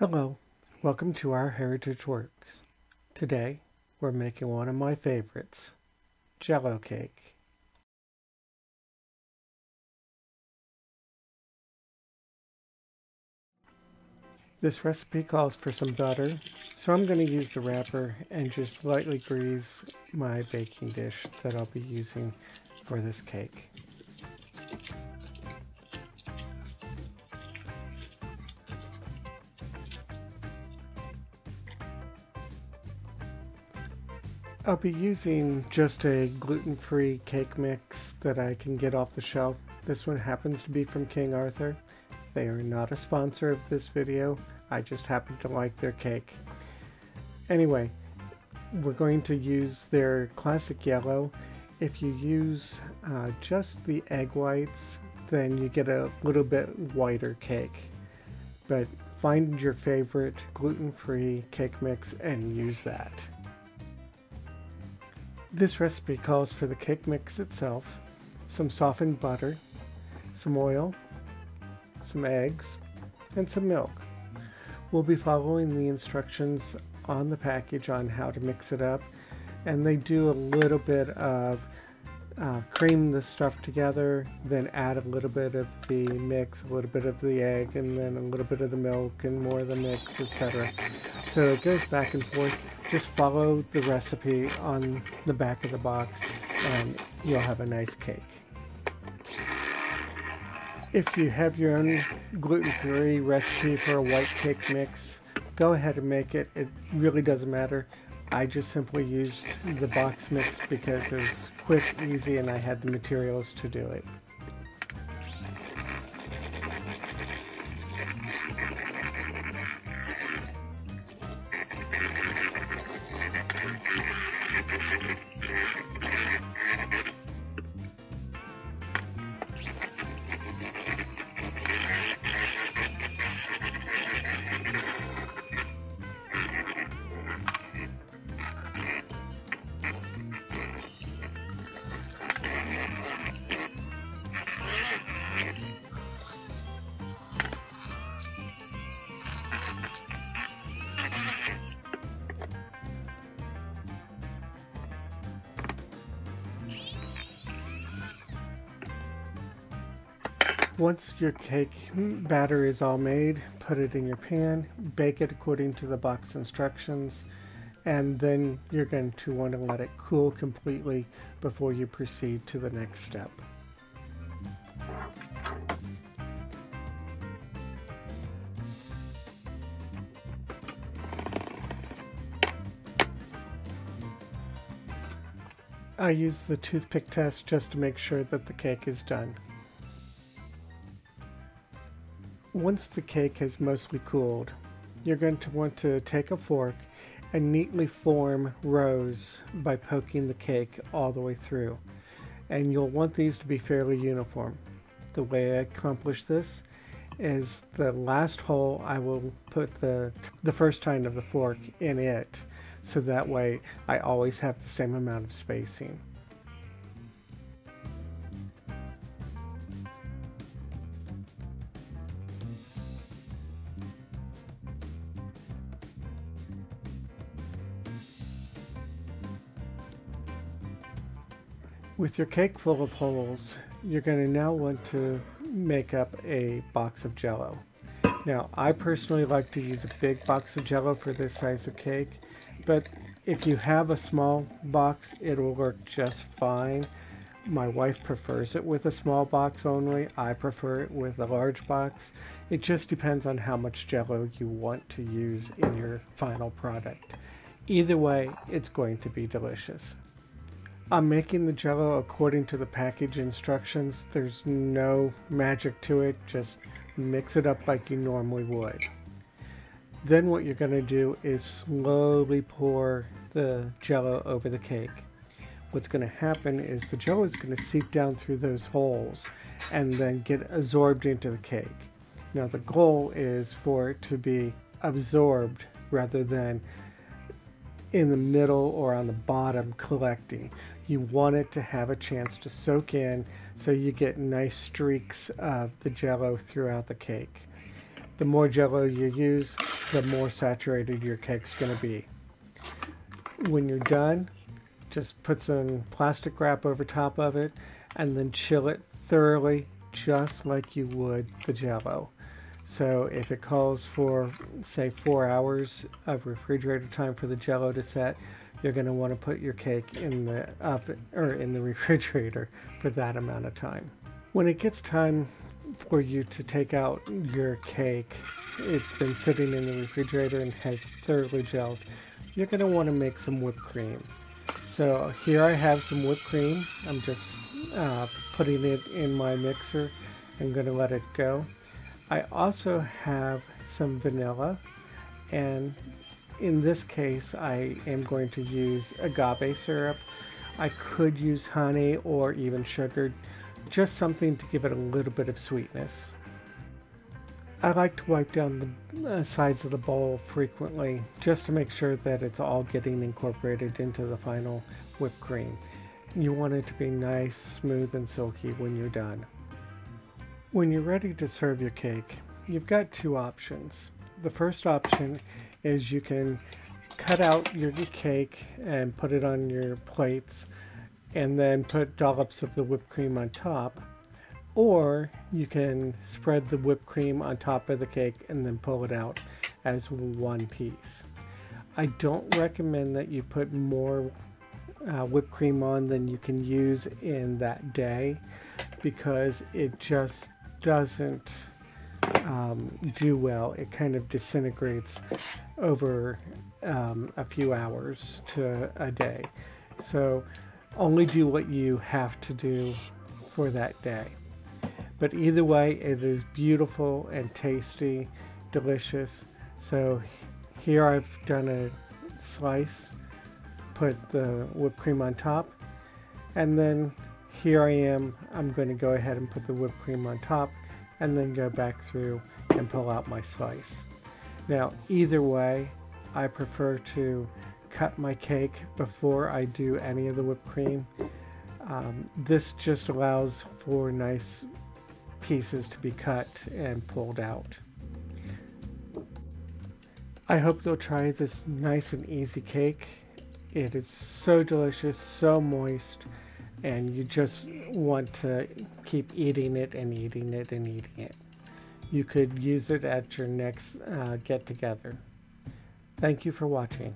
Hello, welcome to our Heritage Works. Today, we're making one of my favorites, Jello cake. This recipe calls for some butter, so I'm going to use the wrapper and just lightly grease my baking dish that I'll be using for this cake. I'll be using just a gluten-free cake mix that I can get off the shelf. This one happens to be from King Arthur. They are not a sponsor of this video. I just happen to like their cake. Anyway, we're going to use their classic yellow. If you use just the egg whites, then you get a little bit whiter cake. But find your favorite gluten-free cake mix and use that. This recipe calls for the cake mix itself, some softened butter, some oil, some eggs, and some milk. We'll be following the instructions on the package on how to mix it up, and they do a little bit of cream the stuff together, then add a little bit of the mix, a little bit of the egg, and then a little bit of the milk and more of the mix, etc. So it goes back and forth. Just follow the recipe on the back of the box and you'll have a nice cake. If you have your own gluten-free recipe for a white cake mix, go ahead and make it. It really doesn't matter. I just simply used the box mix because it was quick, easy, and I had the materials to do it. Once your cake batter is all made, put it in your pan, bake it according to the box instructions, and then you're going to want to let it cool completely before you proceed to the next step. I use the toothpick test just to make sure that the cake is done. Once the cake has mostly cooled, you're going to want to take a fork and neatly form rows by poking the cake all the way through. And you'll want these to be fairly uniform. The way I accomplish this is the last hole I will put the first tine of the fork in it, so that way I always have the same amount of spacing. With your cake full of holes, you're going to now want to make up a box of Jello. Now, I personally like to use a big box of Jello for this size of cake, but if you have a small box, it'll work just fine. My wife prefers it with a small box only. I prefer it with a large box. It just depends on how much Jello you want to use in your final product. Either way, it's going to be delicious. I'm making the Jello according to the package instructions. There's no magic to it, just mix it up like you normally would. Then what you're going to do is slowly pour the Jello over the cake. What's going to happen is the Jello is going to seep down through those holes and then get absorbed into the cake. Now the goal is for it to be absorbed rather than in the middle or on the bottom collecting. You want it to have a chance to soak in so you get nice streaks of the Jello throughout the cake. The more Jello you use, the more saturated your cake's going to be. When you're done, just put some plastic wrap over top of it and then chill it thoroughly, just like you would the Jello. So if it calls for, say, 4 hours of refrigerator time for the Jello to set, you're going to want to put your cake in the oven or in the refrigerator for that amount of time. When it gets time for you to take out your cake, it's been sitting in the refrigerator and has thoroughly gelled, you're going to want to make some whipped cream. So here I have some whipped cream. I'm just putting it in my mixer. I'm going to let it go. I also have some vanilla, and in this case I am going to use agave syrup. I could use honey or even sugar, just something to give it a little bit of sweetness. I like to wipe down the sides of the bowl frequently just to make sure that it's all getting incorporated into the final whipped cream. You want it to be nice, smooth, and silky when you're done. When you're ready to serve your cake, you've got two options. The first option is you can cut out your cake and put it on your plates and then put dollops of the whipped cream on top. Or you can spread the whipped cream on top of the cake and then pull it out as one piece. I don't recommend that you put more whipped cream on than you can use in that day, because it just doesn't do well. It kind of disintegrates over a few hours to a day. So only do what you have to do for that day. But either way, it is beautiful and tasty, delicious. So here I've done a slice, put the whipped cream on top, and then here I am, I'm going to go ahead and put the whipped cream on top and then go back through and pull out my slice. Now either way, I prefer to cut my cake before I do any of the whipped cream. This just allows for nice pieces to be cut and pulled out. I hope you'll try this nice and easy cake. It is so delicious, so moist, and you just want to keep eating it and eating it and eating it. You could use it at your next get-together. Thank you for watching.